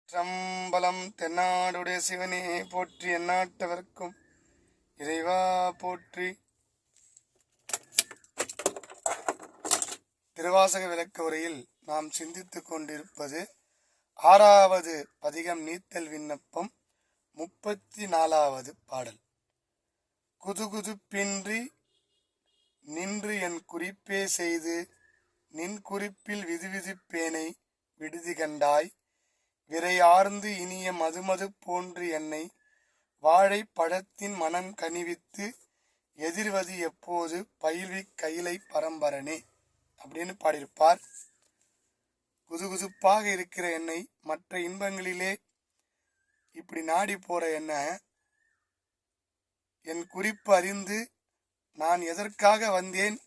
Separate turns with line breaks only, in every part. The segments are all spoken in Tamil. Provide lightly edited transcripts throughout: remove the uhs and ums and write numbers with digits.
திருச்சிற்றம்பலம். தென்னாடுடைய சிவனே போற்றி, எந்நாட்டவர்க்கும் இறைவா போற்றி. திருவாசக விளக்க உரையில் நாம் சிந்தித்துக் கொண்டிருப்பது 6வது பதிகம் நீத்தல் விண்ணப்பம் 34வது பாடல். குதுகுதுப்பின்றி நின்று என் குறிப்பே செய்து நின் குறிப்பில் விதுவிதுப்பேனை விடுதி கண்டாய். விரையார்ந்து இனிய மதுமது போன்று என்னை வாழை பழத்தின் மனம் கனிவித்து எதிர்வது எப்போது பயில்வி கையிலை பரம்பரனே அப்படின்னு பாடியிருப்பார். குதுகுதுப்பாக இருக்கிற என்னை, மற்ற இன்பங்களிலே இப்படி நாடி போற என்ன, என் குறிப்பு அறிந்து நான் எதற்காக வந்தேன்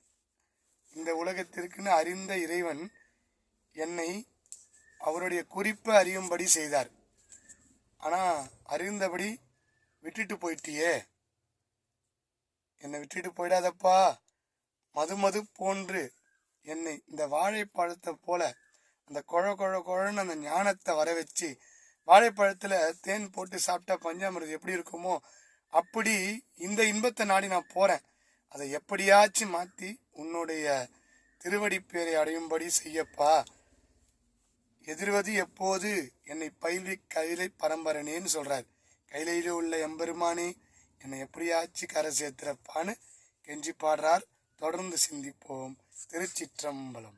இந்த உலகத்திற்குன்னு அறிந்த இறைவன் என்னை அவருடைய குறிப்பை அறியும்படி செய்தார். ஆனா அறிந்தபடி விட்டுட்டு போயிட்டியே, என்னை விட்டுட்டு போயிடாதப்பா, மது போன்று என்னை இந்த வாழைப்பழத்தை போல அந்த குழன்னு அந்த ஞானத்தை வர வச்சு, வாழைப்பழத்துல தேன் போட்டு சாப்பிட்டா பஞ்சாமிரதம் எப்படி இருக்குமோ அப்படி இந்த இன்பத்தை நாடி நான் போறேன். அதை எப்படியாச்சும் மாத்தி உன்னுடைய திருவடி பேரை அடையும்படி செய்யப்பா. எதிர்வது எப்போது என்னை பயில்வி கையிலை பரம்பரனேன்னு சொல்றார். கையிலையில உள்ள எம்பெருமானே என்னை எப்படியாச்சு கரை சேர்த்துறப்பான்னு கெஞ்சி பாடுறார். தொடர்ந்து சிந்திப்போம். திருச்சிற்றம்பலம்.